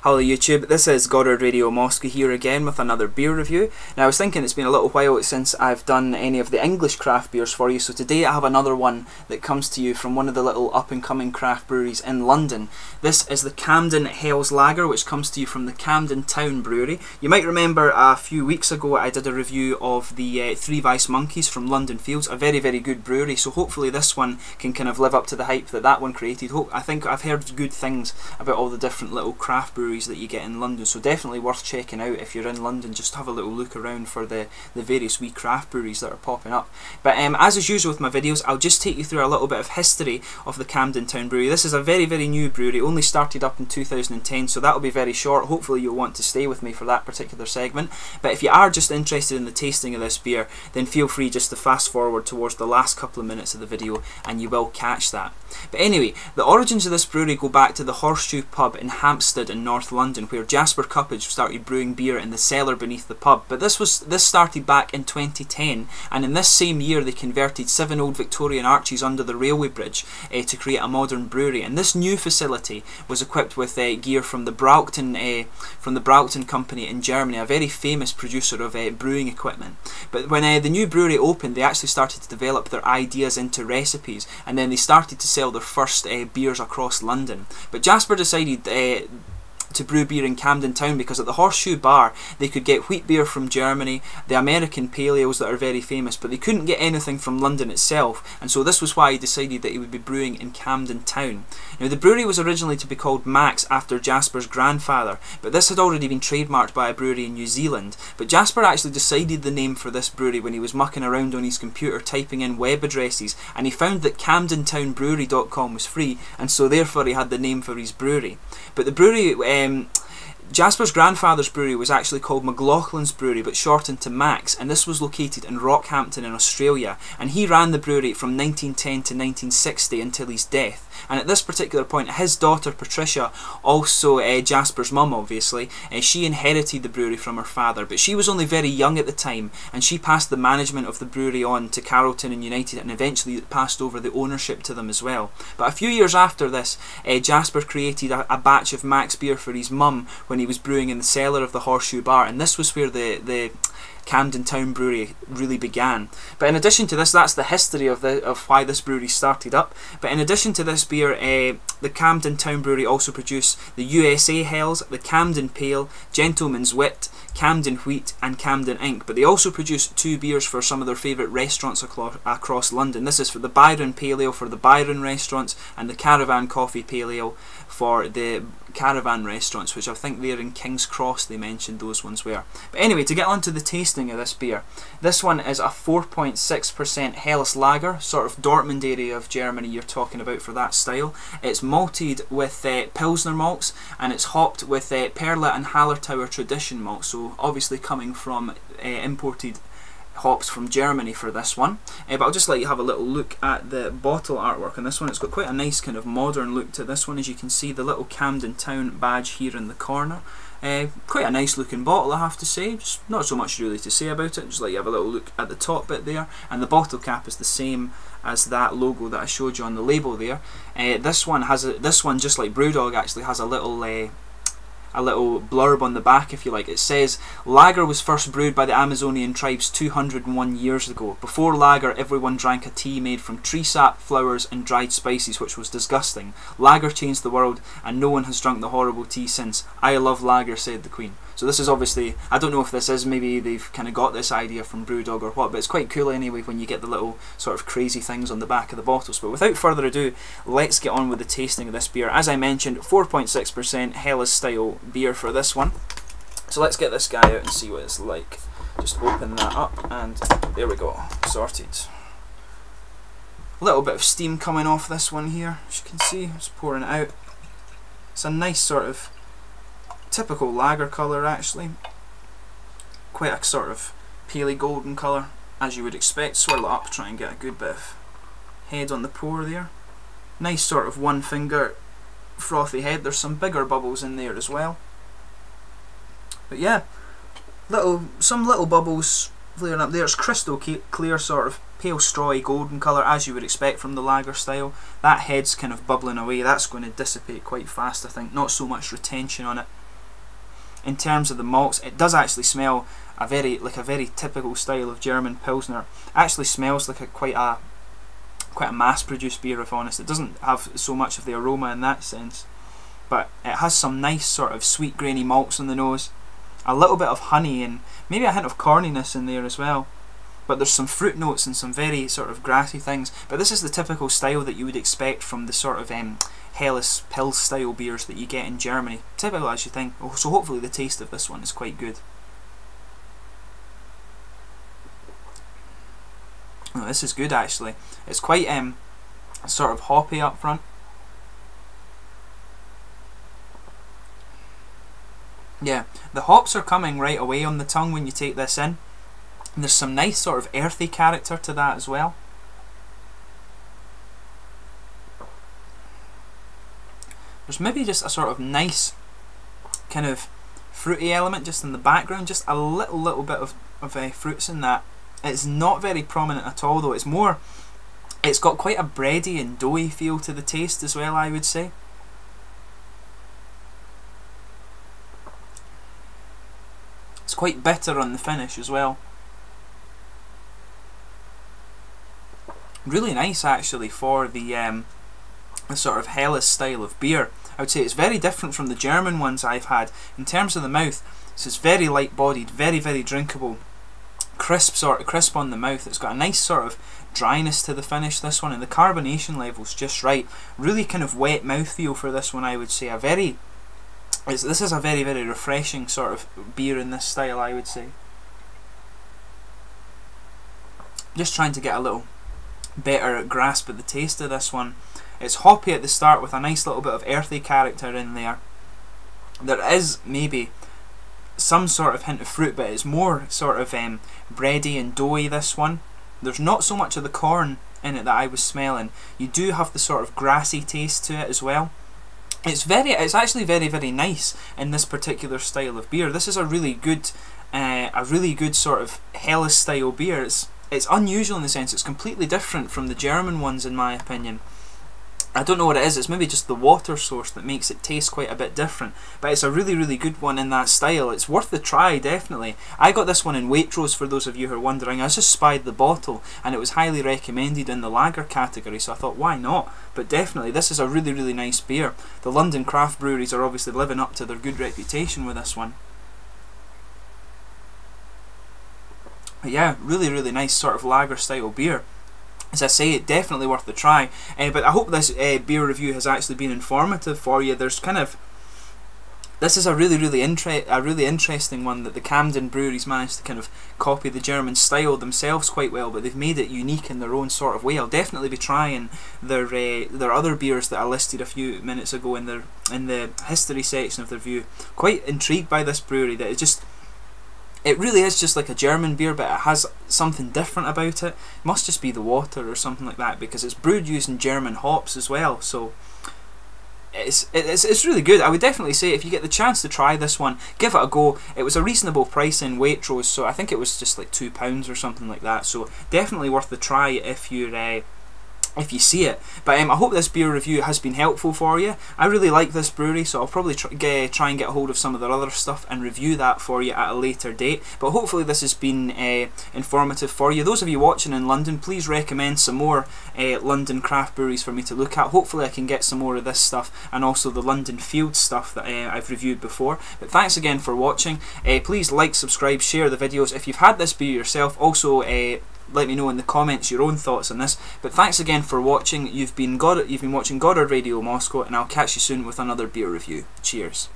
Hello YouTube, this is Goddard Radio Moscow here again with another beer review. Now I was thinking it's been a little while since I've done any of the English craft beers for you, so today I have another one that comes to you from one of the little up and coming craft breweries in London. This is the Camden Hells Lager, which comes to you from the Camden Town Brewery. You might remember a few weeks ago I did a review of the Three Vice Monkeys from London Fields, a very good brewery, so hopefully this one can kind of live up to the hype that one created. I think I've heard good things about all the different little craft breweries that you get in London, so definitely worth checking out if you're in London. Just have a little look around for the various wee craft breweries that are popping up. But as is usual with my videos, I'll just take you through a little bit of history of the Camden Town Brewery. This is a very new brewery, only started up in 2010, so that'll be very short. Hopefully you'll want to stay with me for that particular segment. But if you are just interested in the tasting of this beer, then feel free just to fast forward towards the last couple of minutes of the video and you will catch that. But anyway, the origins of this brewery go back to the Horseshoe pub in Hampstead in North London, where Jasper Cuppage started brewing beer in the cellar beneath the pub. But this started back in 2010, and in this same year they converted 7 old Victorian arches under the railway bridge to create a modern brewery. And this new facility was equipped with gear from the Brauchten company in Germany, a very famous producer of brewing equipment. But when the new brewery opened, they actually started to develop their ideas into recipes, and then they started to sell their first beers across London. But Jasper decided to brew beer in Camden Town because at the Horseshoe Bar they could get wheat beer from Germany, the American pale ales that are very famous, but they couldn't get anything from London itself, and so this was why he decided that he would be brewing in Camden Town. Now the brewery was originally to be called Max after Jasper's grandfather, but this had already been trademarked by a brewery in New Zealand. But Jasper actually decided the name for this brewery when he was mucking around on his computer typing in web addresses, and he found that CamdenTownBrewery.com was free, and so therefore he had the name for his brewery. But the brewery, Jasper's grandfather's brewery was actually called McLaughlin's Brewery, but shortened to Max, and this was located in Rockhampton in Australia, and he ran the brewery from 1910 to 1960 until his death. And at this particular point, his daughter Patricia, also Jasper's mum obviously, she inherited the brewery from her father, but she was only very young at the time, and she passed the management of the brewery on to Carlton and United, and eventually passed over the ownership to them as well. But a few years after this, Jasper created a batch of Max beer for his mum when he was brewing in the cellar of the Horseshoe Bar, and this was where the Camden Town Brewery really began. But in addition to this, that's the history of why this brewery started up. But in addition to this beer, the Camden Town Brewery also produced the USA Hells, the Camden Pale, Gentleman's Wit, Camden Wheat and Camden Ink. But they also produced 2 beers for some of their favourite restaurants across London. This is for the Byron Pale Ale for the Byron restaurants, and the Caravan Coffee Pale Ale for the Caravan restaurants, which I think they're in King's Cross, they mentioned those ones were. But anyway, to get on to the tasting of this beer, this one is a 4.6% Helles Lager, sort of Dortmund area of Germany you're talking about for that style. It's malted with Pilsner malts, and it's hopped with Perla and Hallertauer tradition malts, so obviously coming from imported hops from Germany for this one. But I'll just let you have a little look at the bottle artwork on this one. It's got quite a nice kind of modern look to this one. As you can see, the little Camden Town badge here in the corner. Quite a nice looking bottle, I have to say. Just not so much really to say about it. Just let you have a little look at the top bit there, and the bottle cap is the same as that logo that I showed you on the label there. This one just like Brewdog actually has a little blurb on the back, if you like. It says, "Lager was first brewed by the Amazonian tribes 201 years ago. Before lager, everyone drank a tea made from tree sap, flowers and dried spices, which was disgusting. Lager changed the world, and no one has drunk the horrible tea since. I love lager," said the Queen. So this is obviously, I don't know if this is, maybe they've kind of got this idea from Brewdog or what, but it's quite cool anyway when you get the little sort of crazy things on the back of the bottles. But without further ado, let's get on with the tasting of this beer. As I mentioned, 4.6% Helles style beer for this one. So let's get this guy out and see what it's like. Just open that up, and there we go, sorted. A little bit of steam coming off this one here, as you can see, it's pouring it out. It's a nice sort of typical lager colour actually, quite a sort of paley golden colour as you would expect. Swirl it up, try and get a good bit of head on the pour there. Nice sort of one finger frothy head. There's some bigger bubbles in there as well, but yeah, some little bubbles flaring up there. It's crystal clear, sort of pale strawy golden colour as you would expect from the lager style. That head's kind of bubbling away, that's going to dissipate quite fast I think, not so much retention on it. in terms of the malts, it does actually smell a very typical style of German Pilsner. It actually smells like quite a mass-produced beer, if honest. It doesn't have so much of the aroma in that sense, but it has some nice sort of sweet grainy malts on the nose, a little bit of honey and maybe a hint of corniness in there as well. But there's some fruit notes and some very sort of grassy things. But this is the typical style that you would expect from the sort of Helles Pils style beers that you get in Germany. Typical, as you think. So hopefully the taste of this one is quite good. Oh, this is good actually. It's quite sort of hoppy up front. Yeah, the hops are coming right away on the tongue when you take this in. And there's some nice sort of earthy character to that as well. There's maybe just a sort of nice kind of fruity element just in the background, just a little bit of fruits in that. It's not very prominent at all though. It's got quite a bready and doughy feel to the taste as well, I would say. It's quite bitter on the finish as well. Really nice actually for the sort of Helles style of beer. I would say it's very different from the German ones I've had. In terms of the mouth, this is very light bodied, very drinkable, crisp on the mouth. It's got a nice sort of dryness to the finish, this one, and the carbonation level's just right. Really kind of wet mouthfeel for this one, I would say. This is a very refreshing sort of beer in this style, I would say. Just trying to get a little better grasp at the taste of this one. It's hoppy at the start with a nice little bit of earthy character in there. There is maybe some sort of hint of fruit, but it's more sort of bready and doughy, this one. There's not so much of the corn in it that I was smelling. You do have the sort of grassy taste to it as well. It's actually very nice in this particular style of beer. This is a really good sort of Helles style beer. It's unusual in the sense it's completely different from the German ones in my opinion. I don't know what it is. It's maybe just the water source that makes it taste quite a bit different, but it's a really good one in that style. It's worth the try, definitely. I got this one in Waitrose, for those of you who are wondering. I just spied the bottle and it was highly recommended in the lager category, so I thought why not. But definitely this is a really nice beer. The London craft breweries are obviously living up to their good reputation with this one. But yeah, really nice sort of lager style beer. As I say, definitely worth the try. But I hope this beer review has actually been informative for you. This is a really interesting one that the Camden breweries managed to kind of copy the German style themselves quite well, but they've made it unique in their own sort of way. I'll definitely be trying their other beers that I listed a few minutes ago in the history section of the review. Quite intrigued by this brewery. That it really is just like a German beer, but it has something different about it. It must just be the water or something like that, because it's brewed using German hops as well. So it's really good. I would definitely say if you get the chance to try this one, give it a go. It was a reasonable price in Waitrose, so I think it was just like £2 or something like that. So definitely worth the try if you see it. But I hope this beer review has been helpful for you. I really like this brewery, so I'll probably try and get a hold of some of their other stuff and review that for you at a later date. But hopefully this has been informative for you. Those of you watching in London, please recommend some more London craft breweries for me to look at. Hopefully I can get some more of this stuff and also the London Field stuff that I've reviewed before. But thanks again for watching. Please like, subscribe, share the videos. If you've had this beer yourself, also let me know in the comments your own thoughts on this. But thanks again for watching. You've been watching Goddard Radio Moscow, and I'll catch you soon with another beer review. Cheers.